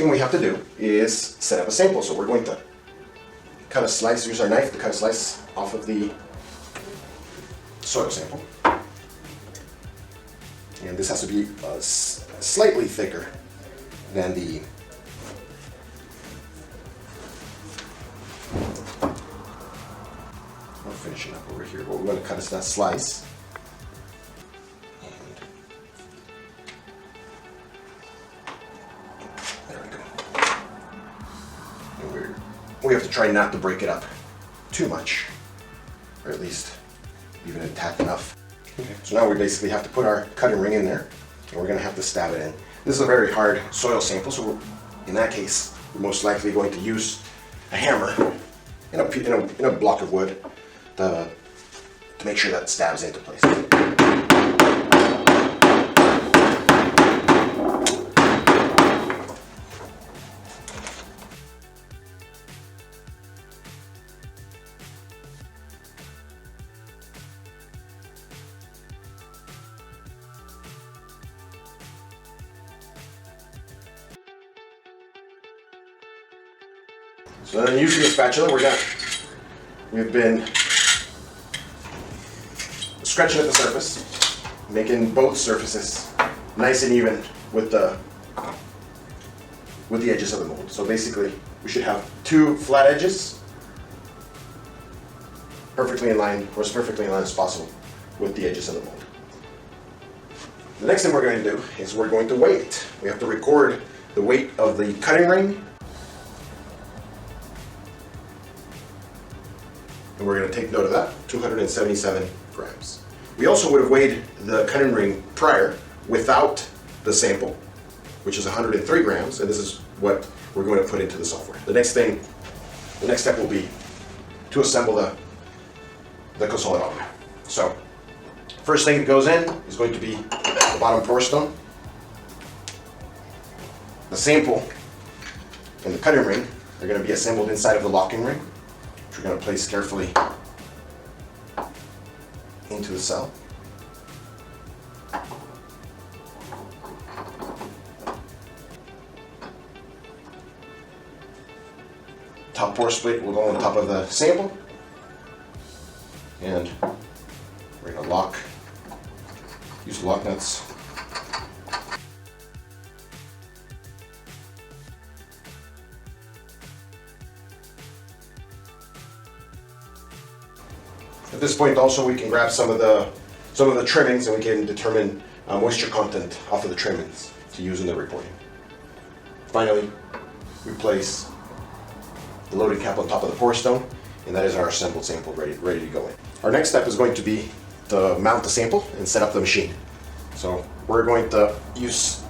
thing we have to do is set up a sample. So we're going to cut a slice, use our knife to cut a slice off of the soil sample. And this has to be slightly thicker than the finishing up over here, but we want to cut that slice. There we go. And we have to try not to break it up too much, or at least leave it intact enough. Okay. So now we basically have to put our cutting ring in there, and we're going to have to stab it in. This is a very hard soil sample, so in that case, we're most likely going to use a hammer in a block of wood to make sure that stabs into place. So then using the spatula, we've been scratching at the surface, making both surfaces nice and even with the edges of the mold. So basically, we should have two flat edges perfectly in line, or as perfectly in line as possible with the edges of the mold. The next thing we're going to do is we're going to weigh it. We have to record the weight of the cutting ring, and we're going to take note of that, 277 grams. We also would have weighed the cutting ring prior without the sample, which is 103 grams, and this is what we're going to put into the software. The next step will be to assemble the consolidator. So, first thing that goes in is going to be the bottom pour stone, the sample, and the cutting ring. They're going to be assembled inside of the locking ring, which we're going to place carefully into the cell. Top pour split will go on top of the sample, and we're going to use the lock nuts. At this point also we can grab some of the trimmings, and we can determine moisture content off of the trimmings to use in the reporting. Finally, we place the loading cap on top of the pour stone, and that is our assembled sample ready to go in. Our next step is going to be to mount the sample and set up the machine. So we're going to use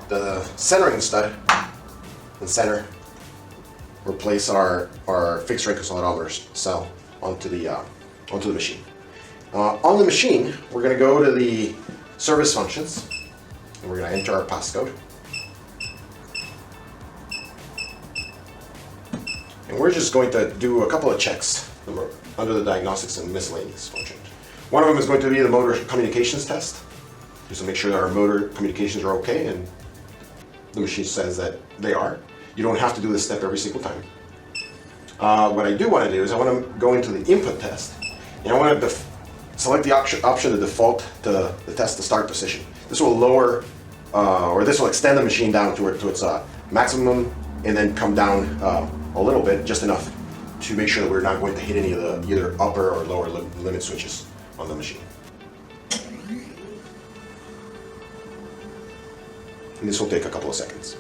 the centering stud and center, or place our fixed rate consolidator cell onto the machine. On the machine, we're going to go to the service functions, and we're going to enter our passcode. And we're just going to do a couple of checks under the diagnostics and miscellaneous function. One of them is going to be the motor communications test, just to make sure that our motor communications are okay, and the machine says that they are. You don't have to do this step every single time. What I do want to do is I want to go into the input test, and I want to select the option to default to the test to start position. This will lower, or this will extend the machine down to its maximum, and then come down a little bit, just enough to make sure that we're not going to hit any of the either upper or lower limit switches on the machine. And this will take a couple of seconds.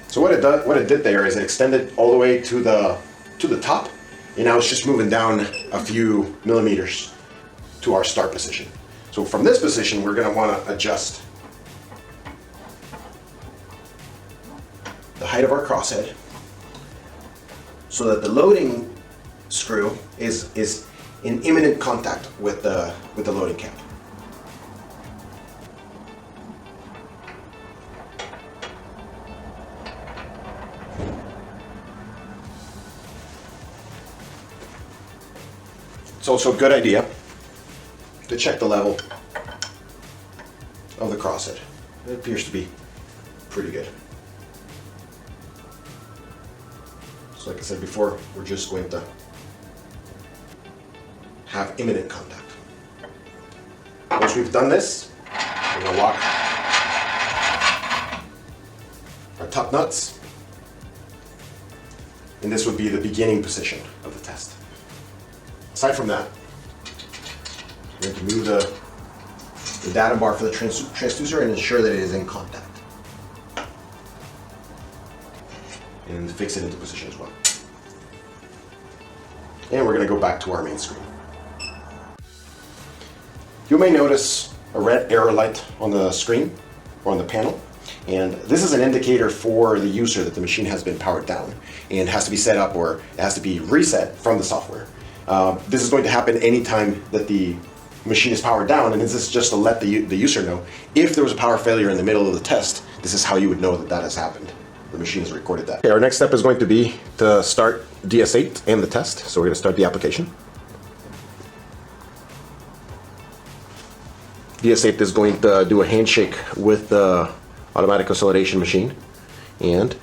So what it did there is it extended all the way to the top, and now it's just moving down a few millimeters to our start position. So from this position, we're going to want to adjust the height of our crosshead so that the loading screw is in imminent contact with the loading cap. It's also a good idea to check the level of the crosshead. It appears to be pretty good. So like I said before, we're just going to have imminent contact. Once we've done this, we're going to lock our top nuts, and this would be the beginning position of the test. Aside from that, we're going to move the data bar for the transducer and ensure that it is in contact. And fix it into position as well. And we're going to go back to our main screen. You may notice a red error light on the screen or on the panel. And this is an indicator for the user that the machine has been powered down and has to be set up, or it has to be reset from the software. This is going to happen anytime that the machine is powered down, and this is just to let the user know if there was a power failure in the middle of the test. This is how you would know that that has happened. The machine has recorded that. Okay, our next step is going to be to start DS8 and the test. So we're going to start the application. DS8 is going to do a handshake with the automatic consolidation machine, and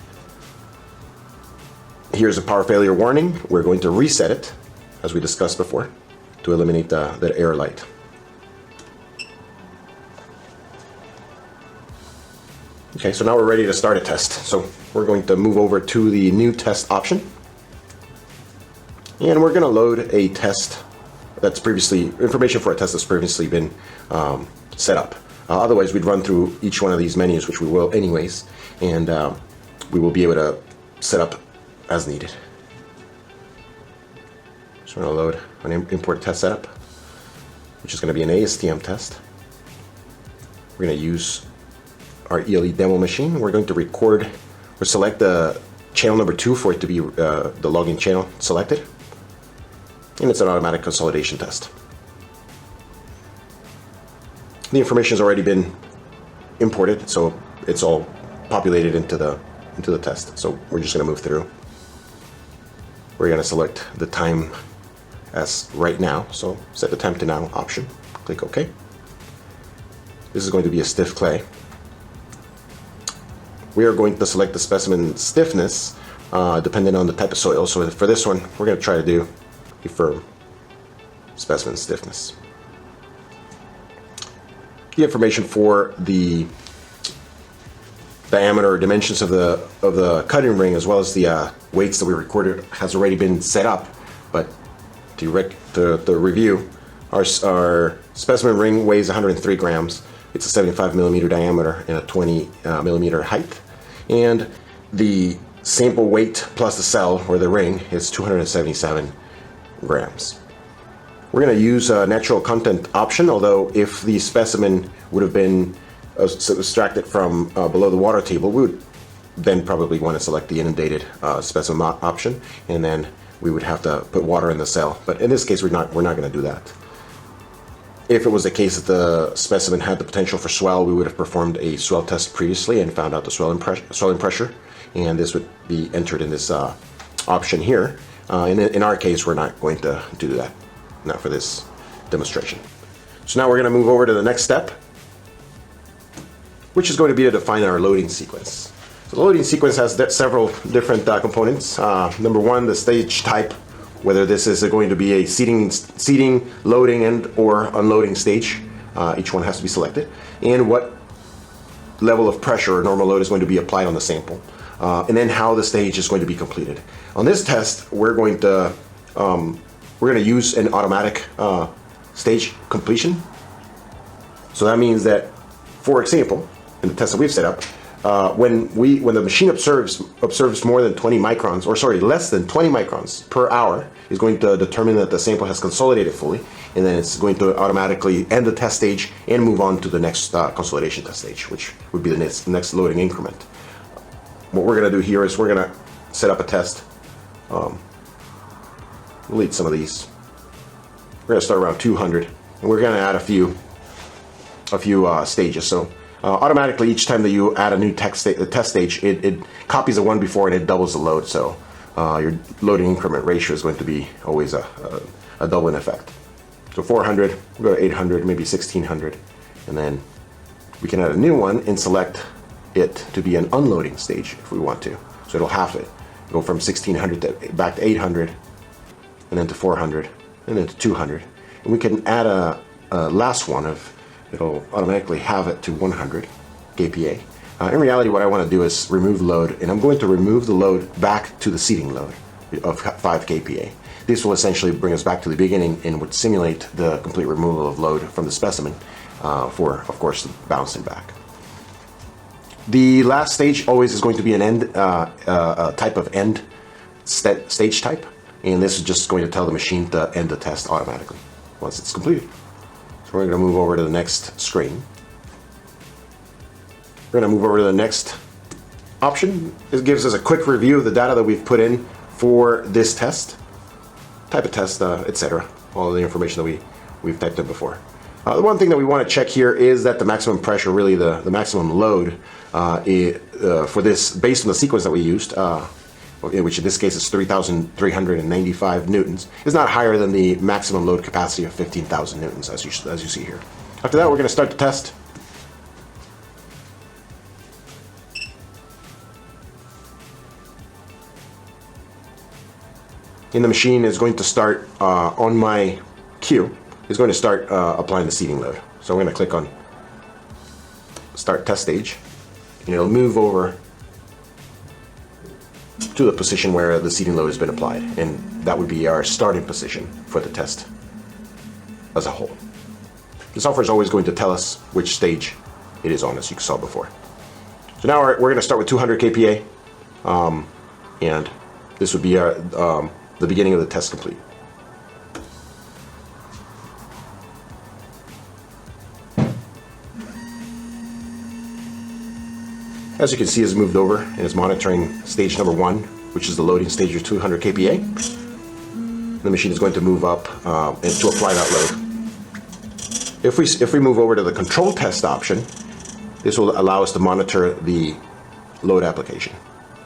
here's a power failure warning. We're going to reset it, as we discussed before, to eliminate that error light. Okay, so now we're ready to start a test. So we're going to move over to the new test option, and we're going to load a test that's previously, information for a test that's previously been set up. Otherwise, we'd run through each one of these menus, which we will anyways, and we will be able to set up as needed. So we're going to load an import test setup, which is going to be an ASTM test. We're going to use our ELE demo machine. We're going to record or select the channel number 2 for it to be the logging channel selected. And it's an automatic consolidation test. The information has already been imported, so it's all populated into the test. So we're just going to move through. We're going to select the time as right now, so set the time to now option. Click OK. This is going to be a stiff clay. We are going to select the specimen stiffness depending on the type of soil. So for this one, we're going to try to do a firm specimen stiffness. The information for the diameter or dimensions of the cutting ring, as well as the weights that we recorded, has already been set up. But to review, our specimen ring weighs 103 grams. It's a 75 millimeter diameter and a 20 millimeter height. And the sample weight plus the cell, or the ring, is 277 grams. We're going to use a natural content option, although if the specimen would have been extracted from below the water table, we would then probably want to select the inundated specimen option, and then we would have to put water in the cell. But in this case, we're not going to do that. If it was the case that the specimen had the potential for swell, we would have performed a swell test previously and found out the swelling pressure, and this would be entered in this option here. In our case, we're not going to do that, not for this demonstration. So now we're going to move over to the next step, which is going to be to define our loading sequence. So the loading sequence has several different components. Number one, the stage type, whether this is going to be a seating, loading, and or unloading stage. Each one has to be selected, and what level of pressure or normal load is going to be applied on the sample, and then how the stage is going to be completed. On this test, we're going to use an automatic stage completion. So that means that, for example, in the test that we've set up, when the machine observes more than 20 microns, or sorry, less than 20 microns per hour, is going to determine that the sample has consolidated fully, and then it's going to automatically end the test stage and move on to the next consolidation test stage, which would be the next loading increment. What we're going to do here is we're going to set up a test. We'll lead some of these. We're going to start around 200, and we're going to add a few stages. So automatically, each time that you add a new test stage, it copies the one before and it doubles the load. So your loading increment ratio is going to be always a a doubling effect. So 400, we'll go to 800, maybe 1600, and then we can add a new one and select it to be an unloading stage if we want to. So it'll half it, go from 1600 to back to 800, and then to 400, and then to 200. And we can add a last one of, it'll automatically have it to 100 kPa. In reality, what I want to do is remove load, and I'm going to remove the load back to the seeding load of 5 kPa. This will essentially bring us back to the beginning and would simulate the complete removal of load from the specimen for, of course, bouncing back. The last stage always is going to be an end type of end stage type, and this is just going to tell the machine to end the test automatically once it's completed. So we're going to move over to the next screen. We're going to move over to the next option. It gives us a quick review of the data that we've put in for this test, type of test, etc. All the information that we've typed in before. The one thing that we want to check here is that the maximum pressure, really the maximum load for this, based on the sequence that we used, which in this case is 3,395 newtons, is not higher than the maximum load capacity of 15,000 newtons, as you see here. After that, we're going to start the test. And the machine is going to start on my cue. Is going to start applying the seeding load. So I'm going to click on Start Test Stage, and it'll move over to the position where the seeding load has been applied, and that would be our starting position for the test as a whole. The software is always going to tell us which stage it is on, as you saw before. So now we're going to start with 200 kPa, and this would be our the beginning of the test complete. As you can see, it's moved over and is monitoring stage number 1, which is the loading stage of 200 kPa. The machine is going to move up and to apply that load. If we move over to the control test option, this will allow us to monitor the load application.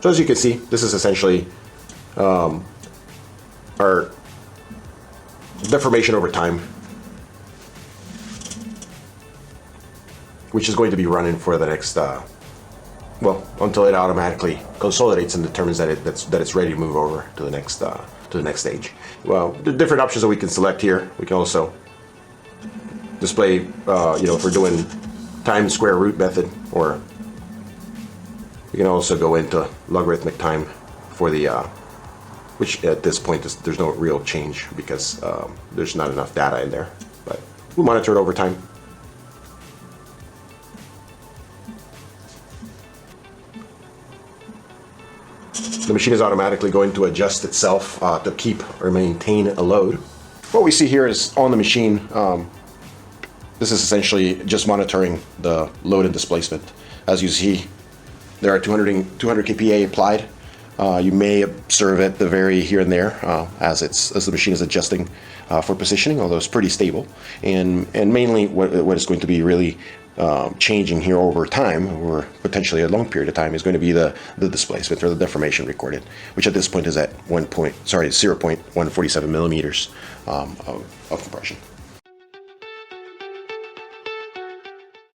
So as you can see, this is essentially our deformation over time, which is going to be running for the next well, until it automatically consolidates and determines that it's ready to move over to the next stage. Well, the different options that we can select here. We can also display, you know, if we're doing time square root method, or we can also go into logarithmic time for the, which at this point there's no real change because there's not enough data in there, but we'll monitor it over time. The machine is automatically going to adjust itself to keep or maintain a load. What we see here is on the machine, this is essentially just monitoring the load and displacement. As you see, there are 200 kPa applied. You may observe it the vary here and there as the machine is adjusting for positioning, although it's pretty stable. And mainly what is going to be really changing here over time, or potentially a long period of time, is going to be the displacement or the deformation recorded, which at this point is at 0.147 millimeters of compression.